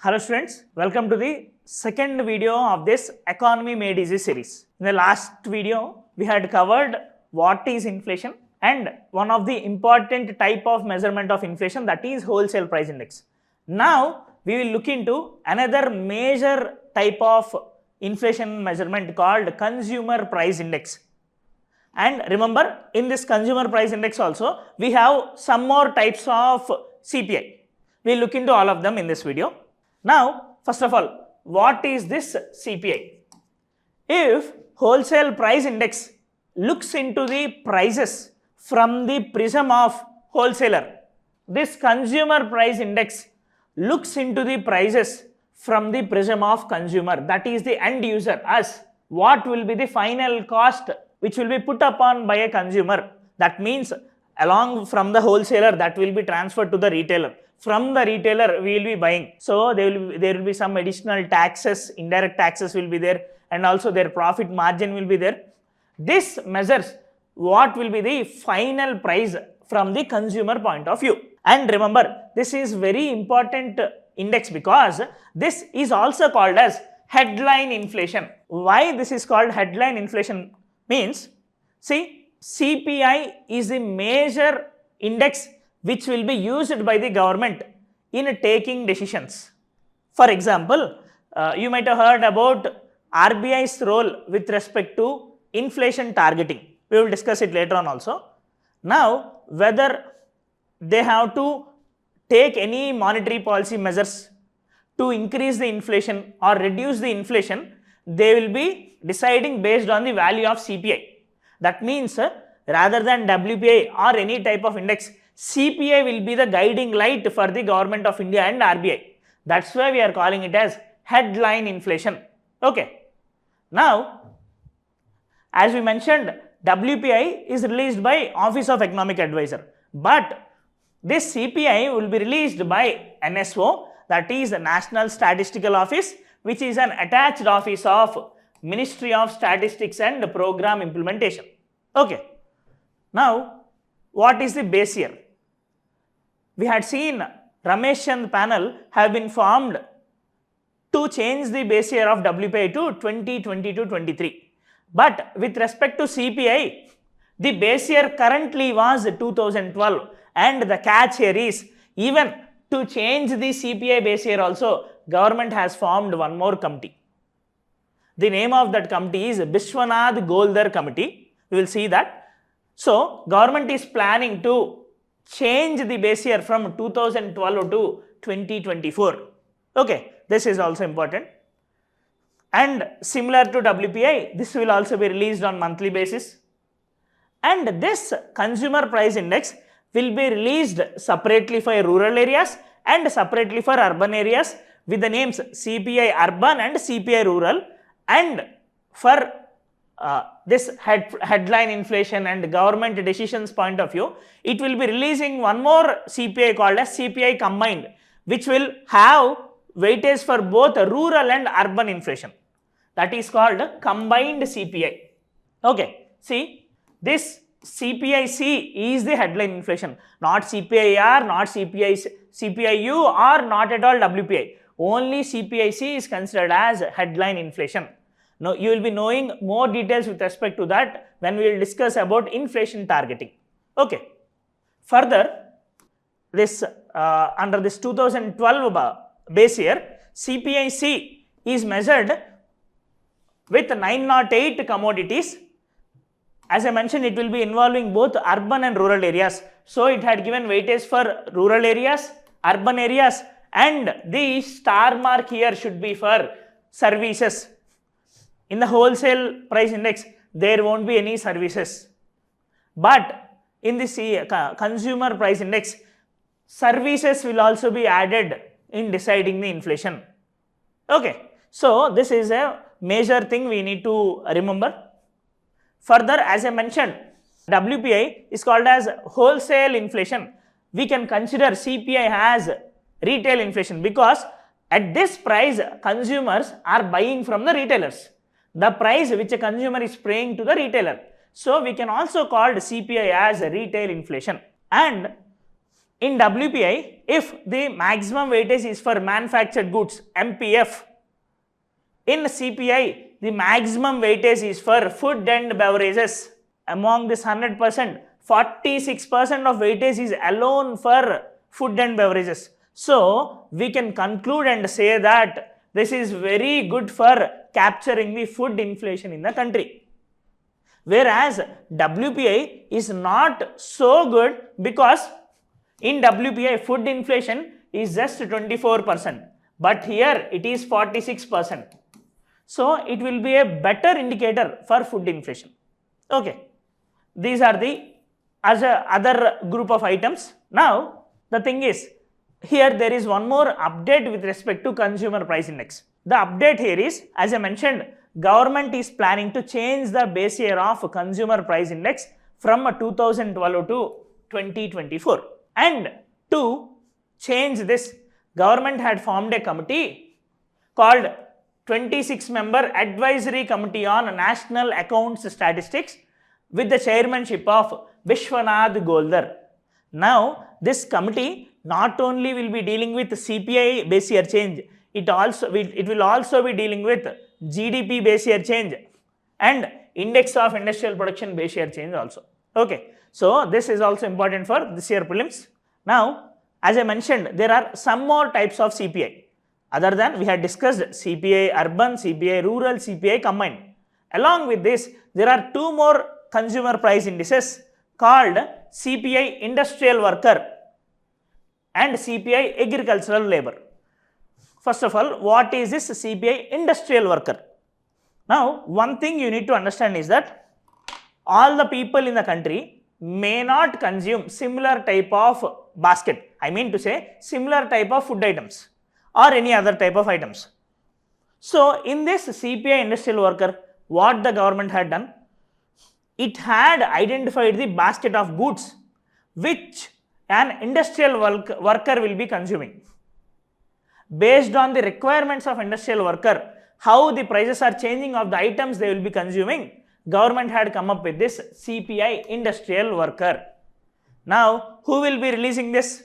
Hello students, welcome to the second video of this Economy Made Easy series. In the last video, we had covered what is inflation and one of the important type of measurement of inflation, that is wholesale price index. Now, we will look into another major type of inflation measurement called consumer price index. And remember, in this consumer price index also, we have some more types of CPI. We will look into all of them in this video. Now, first of all, what is this CPI? If wholesale price index looks into the prices from the prism of wholesaler, this consumer price index looks into the prices from the prism of consumer, that is the end user, as what will be the final cost which will be put upon by a consumer. That means along from the wholesaler, that will be transferred to the retailer. From the retailer, we will be buying. So there will be some additional taxes, indirect taxes will be there, and also their profit margin will be there. This measures what will be the final price from the consumer point of view. And remember, this is very important index because this is also called as headline inflation. Why this is called headline inflation means, see, CPI is the major index which will be used by the government in taking decisions. For example, you might have heard about RBI's role with respect to inflation targeting. We will discuss it later on also. Now, whether they have to take any monetary policy measures to increase the inflation or reduce the inflation, they will be deciding based on the value of CPI. That means rather than WPI or any type of index, CPI will be the guiding light for the government of India and RBI. That's why we are calling it as headline inflation. Okay. Now, as we mentioned, WPI is released by Office of Economic Advisor, but this CPI will be released by NSO, that is the National Statistical Office, which is an attached office of Ministry of Statistics and Program Implementation. Okay. Now, what is the base year? We had seen Ramesh and panel have been formed to change the base year of WPI to 2022-23. But with respect to CPI, the base year currently was 2012, and the catch here is, even to change the CPI base year also, government has formed one more committee. The name of that committee is Vishwanath Goldar Committee. We will see that. So, government is planning to change the base year from 2012 to 2024. Okay, this is also important. And similar to WPI, this will also be released on monthly basis. And this consumer price index will be released separately for rural areas and separately for urban areas with the names CPI urban and CPI rural. And for this headline inflation and government decisions point of view, it will be releasing one more CPI called as CPI combined, which will have weightage for both rural and urban inflation. That is called combined CPI. Okay, see, this CPIC is the headline inflation, not CPIR, not CPIU, or not at all WPI. Only CPIC is considered as headline inflation. Now, you will be knowing more details with respect to that when we will discuss about inflation targeting. Okay. Further, this under this 2012 base year, CPIC is measured with 908 commodities. As I mentioned, it will be involving both urban and rural areas. So, it had given weightage for rural areas, urban areas, and the star mark here should be for services. In the wholesale price index, there won't be any services. But in the consumer price index, services will also be added in deciding the inflation. Okay. So, this is a major thing we need to remember. Further, as I mentioned, WPI is called as wholesale inflation. We can consider CPI as retail inflation because at this price, consumers are buying from the retailers. The price which a consumer is paying to the retailer. So, we can also call CPI as retail inflation. And In WPI, if the maximum weightage is for manufactured goods, MPF, in CPI, the maximum weightage is for food and beverages. Among this 100%, 46% of weightage is alone for food and beverages. So, we can conclude and say that this is very good for capturing the food inflation in the country. Whereas WPI is not so good because in WPI food inflation is just 24%, but here it is 46%. So, it will be a better indicator for food inflation. Okay, these are the other group of items. Now, the thing is, here there is one more update with respect to consumer price index. The update here is, as I mentioned, government is planning to change the base year of consumer price index from 2012 to 2024. And to change this, government had formed a committee called 26-member Advisory Committee on National Accounts Statistics with the chairmanship of Vishwanath Goldar. Now, this committee not only will be dealing with CPI base year change, it will also be dealing with GDP base year change and Index of Industrial Production base year change also. Okay, so this is also important for this year prelims. Now, as I mentioned, there are some more types of CPI. Other than we had discussed CPI urban, CPI rural, CPI combined. Along with this, there are two more consumer price indices called CPI industrial worker and CPI agricultural labor. First of all, what is this CPI industrial worker? Now, one thing you need to understand is that all the people in the country may not consume similar type of basket. I mean to say similar type of food items or any other type of items. So, in this CPI industrial worker, what the government had done? It had identified the basket of goods which an industrial worker will be consuming. Based on the requirements of industrial worker, how the prices are changing of the items they will be consuming, government had come up with this CPI industrial worker. Now, who will be releasing this?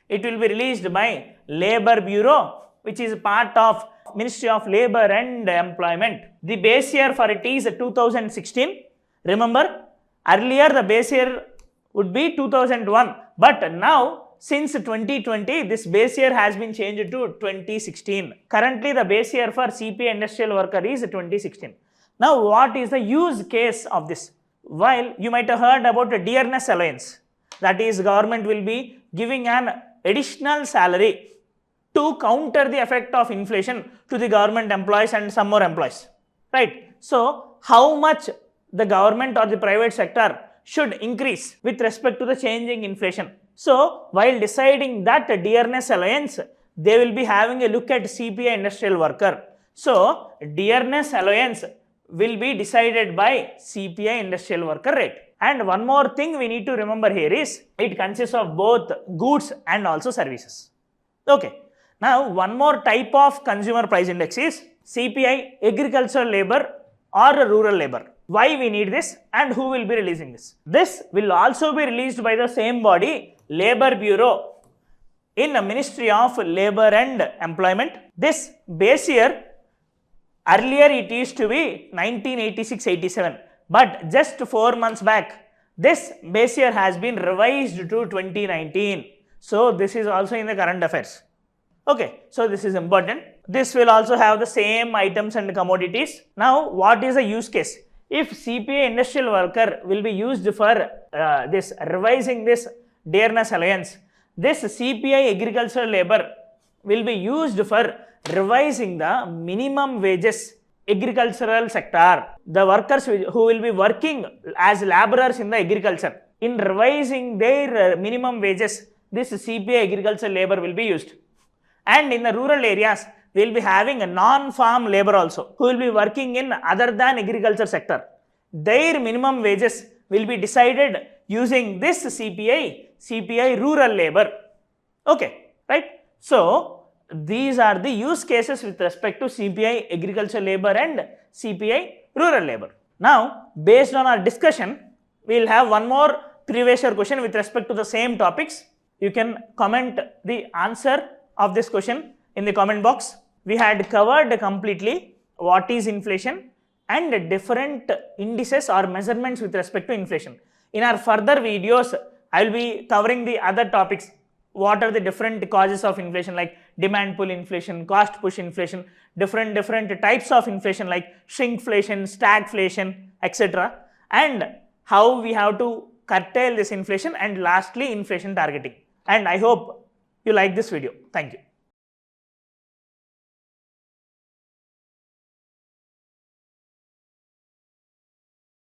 It will be released by Labour Bureau, which is part of Ministry of Labour and Employment. The base year for it is 2016. Remember, earlier the base year would be 2001, but now since 2020, this base year has been changed to 2016. Currently, the base year for CPI industrial worker is 2016. Now, what is the use case of this? While you might have heard about a dearness allowance, that is, government will be giving an additional salary to counter the effect of inflation to the government employees and some more employees, right? So, how much the government or the private sector should increase with respect to the changing inflation? So, while deciding that dearness allowance, they will be having a look at CPI industrial worker. So, dearness allowance will be decided by CPI industrial worker rate. And one more thing we need to remember here is, it consists of both goods and also services. Okay. Now, one more type of consumer price index is CPI agricultural labor or rural labor. Why we need this and who will be releasing this? This will also be released by the same body, Labour Bureau, in the Ministry of Labour and Employment. This base year, earlier it used to be 1986-87, but just 4 months back, this base year has been revised to 2019. So, this is also in the current affairs. Okay, so this is important. This will also have the same items and commodities. Now, what is the use case? If CPI industrial worker will be used for this revising this dearness allowance, this CPI agricultural labor will be used for revising the minimum wages agricultural sector. The workers who will be working as laborers in the agriculture, in revising their minimum wages, this CPI agricultural labor will be used. And in the rural areas, we will be having a non-farm labor also, who will be working in other than agriculture sector. Their minimum wages will be decided using this CPI rural labor. Okay, right? So, these are the use cases with respect to CPI agriculture labor and CPI rural labor. Now, based on our discussion, we will have one more previous year question with respect to the same topics. You can comment the answer of this question in the comment box. We had covered completely what is inflation and different indices or measurements with respect to inflation. In our further videos, I will be covering the other topics. What are the different causes of inflation, like demand pull inflation, cost push inflation, different types of inflation like shrinkflation, stagflation, etc. and how we have to curtail this inflation, and lastly inflation targeting. And I hope you like this video. Thank you.